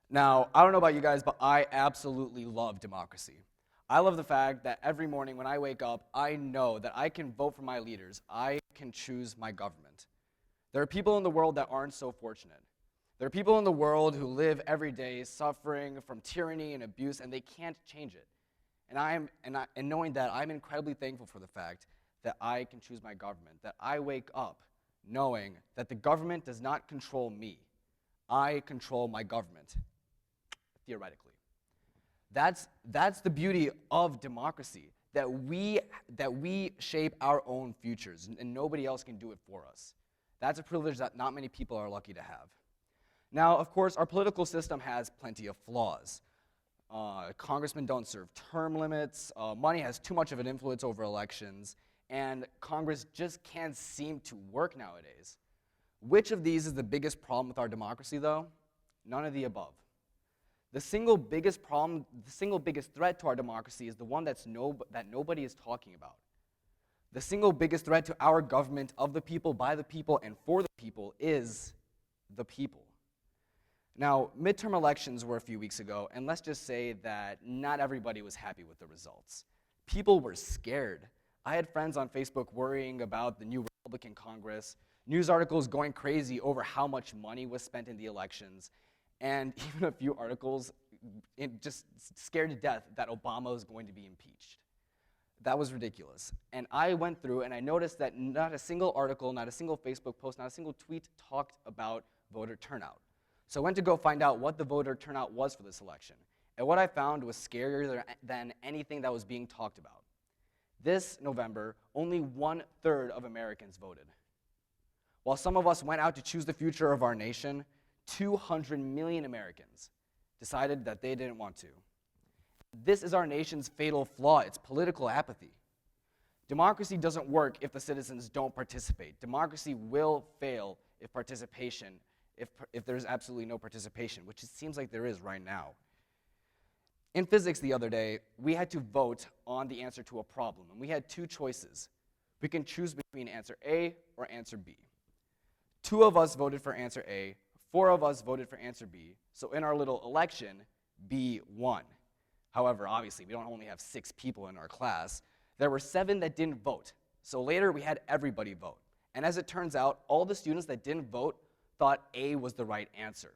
Now, I don't know about you guys, but I absolutely love democracy. I love the fact that every morning when I wake up, I know that I can vote for my leaders. I can choose my government. There are people in the world that aren't so fortunate. There are people in the world who live every day suffering from tyranny and abuse, and they can't change it. And knowing that, I'm incredibly thankful for the fact that I can choose my government, that I wake up knowing that the government does not control me. I control my government, theoretically. That's the beauty of democracy, that we shape our own futures, and nobody else can do it for us. That's a privilege that not many people are lucky to have. Now, of course, our political system has plenty of flaws. Congressmen don't serve term limits, money has too much of an influence over elections, and Congress just can't seem to work nowadays. Which of these is the biggest problem with our democracy, though? None of the above. The single biggest problem, the single biggest threat to our democracy is the one that nobody is talking about. The single biggest threat to our government of the people, by the people, and for the people is the people. Now, midterm elections were a few weeks ago, and let's just say that not everybody was happy with the results. People were scared. I had friends on Facebook worrying about the new Republican Congress, news articles going crazy over how much money was spent in the elections, and even a few articles just scared to death that Obama was going to be impeached. That was ridiculous. And I went through and I noticed that not a single article, not a single Facebook post, not a single tweet talked about voter turnout. So I went to go find out what the voter turnout was for this election. And what I found was scarier than anything that was being talked about. This November, only 1/3 of Americans voted. While some of us went out to choose the future of our nation, 200 million Americans decided that they didn't want to. This is our nation's fatal flaw. It's political apathy. Democracy doesn't work if the citizens don't participate. Democracy will fail if there's absolutely no participation, which it seems like there is right now. In physics the other day, we had to vote on the answer to a problem, and we had two choices. We can choose between answer A or answer B. 2 of us voted for answer A, 4 of us voted for answer B, so in our little election, B won. However, obviously, we don't only have 6 people in our class. There were 7 that didn't vote, so later we had everybody vote. And as it turns out, all the students that didn't vote thought A was the right answer.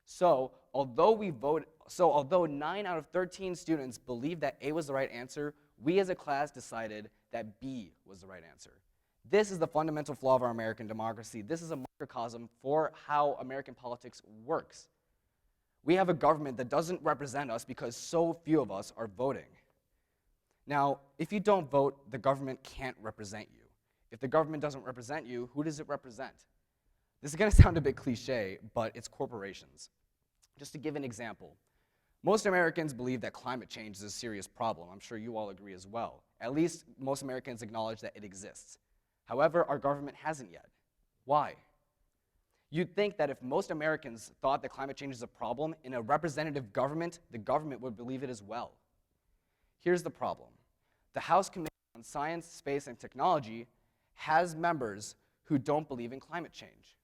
So although 9 out of 13 students believed that A was the right answer, we as a class decided that B was the right answer. This is the fundamental flaw of our American democracy. This is a microcosm for how American politics works. We have a government that doesn't represent us because so few of us are voting. Now, if you don't vote, the government can't represent you. If the government doesn't represent you, who does it represent? This is going to sound a bit cliche, but it's corporations. Just to give an example, most Americans believe that climate change is a serious problem. I'm sure you all agree as well. At least most Americans acknowledge that it exists. However, our government hasn't yet. Why? You'd think that if most Americans thought that climate change is a problem, in a representative government, the government would believe it as well. Here's the problem. The House Committee on Science, Space, and Technology has members who don't believe in climate change.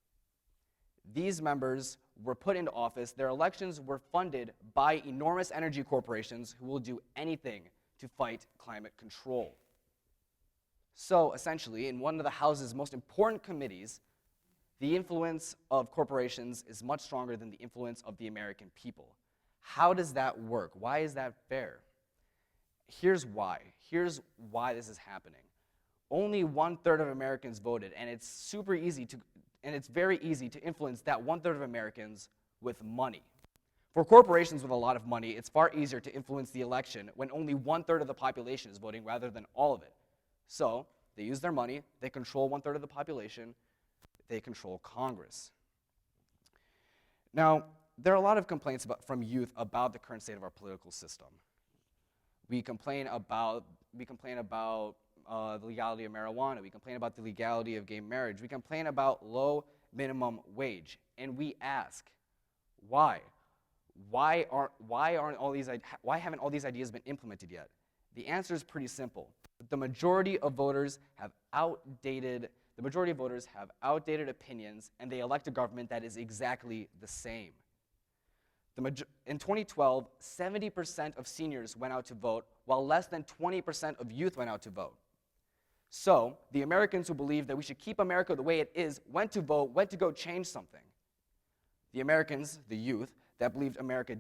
These members were put into office. Their elections were funded by enormous energy corporations who will do anything to fight climate control. So essentially, in one of the House's most important committees, the influence of corporations is much stronger than the influence of the American people. How does that work? Why is that fair? Here's why. Here's why this is happening. Only 1/3 of Americans voted, and it's very easy to influence that 1/3 of Americans with money. For corporations with a lot of money, it's far easier to influence the election when only 1/3 of the population is voting rather than all of it. So they use their money, they control 1/3 of the population, they control Congress. Now, there are a lot of complaints from youth about the current state of our political system. We complain about the legality of marijuana. We complain about the legality of gay marriage. We complain about low minimum wage. And we ask, why? Why haven't all these ideas been implemented yet? The answer is pretty simple. The majority of voters have outdated opinions, and they elect a government that is exactly the same. In 2012, 70% of seniors went out to vote, while less than 20% of youth went out to vote. So, the Americans who believed that we should keep America the way it is went to vote, went to go change something. The Americans, the youth, that believed America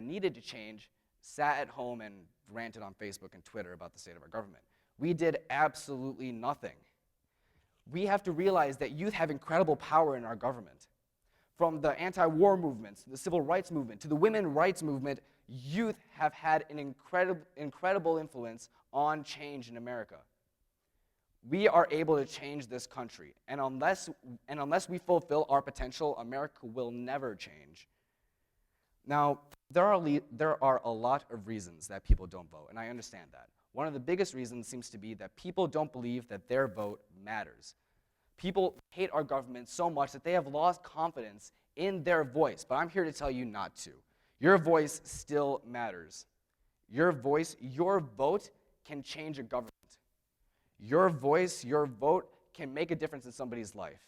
needed to change, sat at home and ranted on Facebook and Twitter about the state of our government. We did absolutely nothing. We have to realize that youth have incredible power in our government. From the anti-war movements, the civil rights movement, to the women's rights movement, youth have had an incredible influence on change in America. We are able to change this country, and unless we fulfill our potential, America will never change. Now, there are a lot of reasons that people don't vote, and I understand that. One of the biggest reasons seems to be that people don't believe that their vote matters. People hate our government so much that they have lost confidence in their voice, but I'm here to tell you not to. Your voice still matters. Your vote can change a government. Your voice, your vote can make a difference in somebody's life.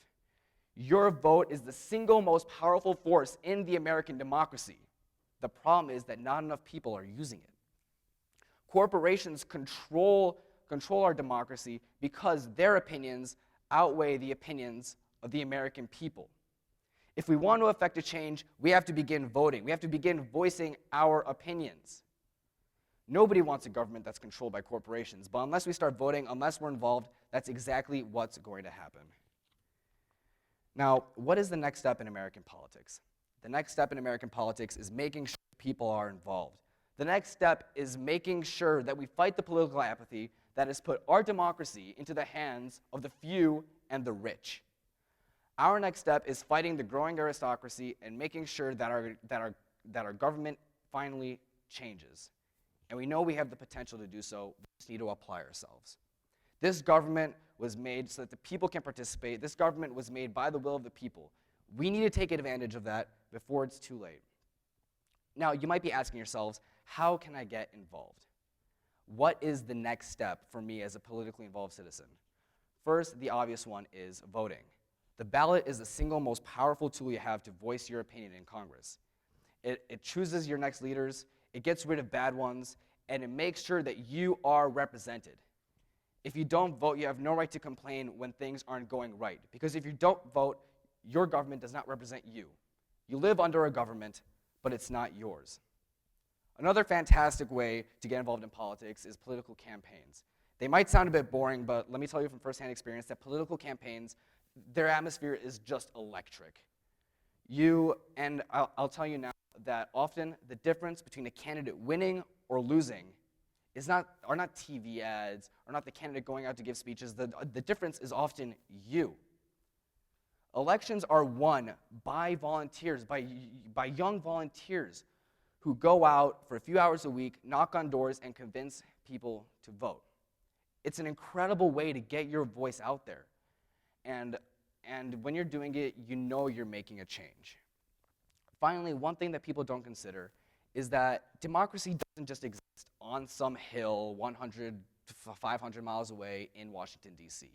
Your vote is the single most powerful force in the American democracy. The problem is that not enough people are using it. Corporations control our democracy because their opinions outweigh the opinions of the American people. If we want to affect a change, we have to begin voting. We have to begin voicing our opinions. Nobody wants a government that's controlled by corporations, but unless we start voting, unless we're involved, that's exactly what's going to happen. Now, what is the next step in American politics? The next step in American politics is making sure people are involved. The next step is making sure that we fight the political apathy that has put our democracy into the hands of the few and the rich. Our next step is fighting the growing aristocracy and making sure that our government finally changes. And we know we have the potential to do so. We just need to apply ourselves. This government was made so that the people can participate. This government was made by the will of the people. We need to take advantage of that before it's too late. Now, you might be asking yourselves, how can I get involved? What is the next step for me as a politically involved citizen? First, the obvious one is voting. The ballot is the single most powerful tool you have to voice your opinion in Congress. It chooses your next leaders, it gets rid of bad ones, and it makes sure that you are represented. If you don't vote, you have no right to complain when things aren't going right. Because if you don't vote, your government does not represent you. You live under a government, but it's not yours. Another fantastic way to get involved in politics is political campaigns. They might sound a bit boring, but let me tell you from firsthand experience that political campaigns, their atmosphere is just electric. I'll tell you now that often the difference between a candidate winning or losing are not TV ads, or not the candidate going out to give speeches. The difference is often you. Elections are won by volunteers, by young volunteers who go out for a few hours a week, knock on doors, and convince people to vote. It's an incredible way to get your voice out there. And when you're doing it, you know you're making a change. Finally, one thing that people don't consider is that democracy doesn't just exist on some hill 100 to 500 miles away in Washington, D.C.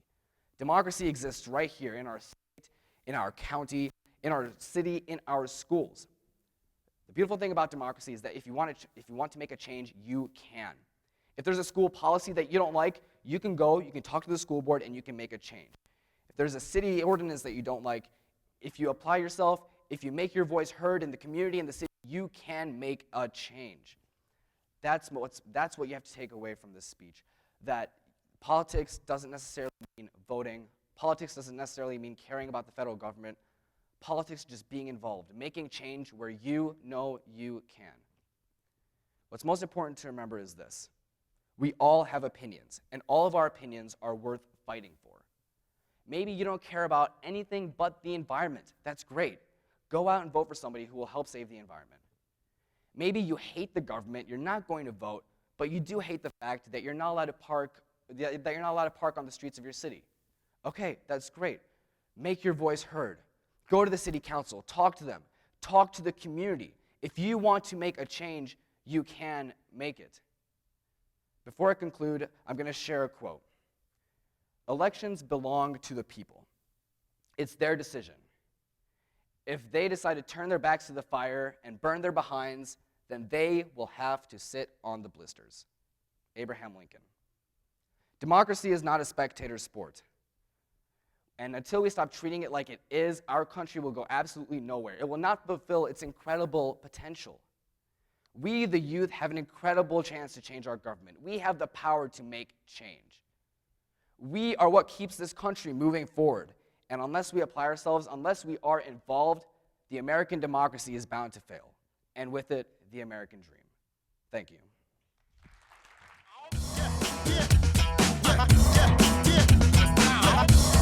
Democracy exists right here in our state, in our county, in our city, in our schools. The beautiful thing about democracy is that if you want to make a change, you can. If there's a school policy that you don't like, you can go, you can talk to the school board, and you can make a change. If there's a city ordinance that you don't like, if you apply yourself, if you make your voice heard in the community and the city, you can make a change. That's what you have to take away from this speech, that politics doesn't necessarily mean voting. Politics doesn't necessarily mean caring about the federal government. Politics just being involved, making change where you know you can. What's most important to remember is this. We all have opinions, and all of our opinions are worth fighting for. Maybe you don't care about anything but the environment. That's great. Go out and vote for somebody who will help save the environment. Maybe you hate the government, you're not going to vote, but you do hate the fact that you're not allowed to park on the streets of your city. Okay, that's great. Make your voice heard. Go to the city council, talk to them, talk to the community. If you want to make a change, you can make it. Before I conclude, I'm going to share a quote. Elections belong to the people. It's their decision. If they decide to turn their backs to the fire and burn their behinds, then they will have to sit on the blisters. Abraham Lincoln. Democracy is not a spectator sport. And until we stop treating it like it is, our country will go absolutely nowhere. It will not fulfill its incredible potential. We, the youth, have an incredible chance to change our government. We have the power to make change. We are what keeps this country moving forward. And unless we apply ourselves, unless we are involved, the American democracy is bound to fail. And with it, the American dream. Thank you. Yeah.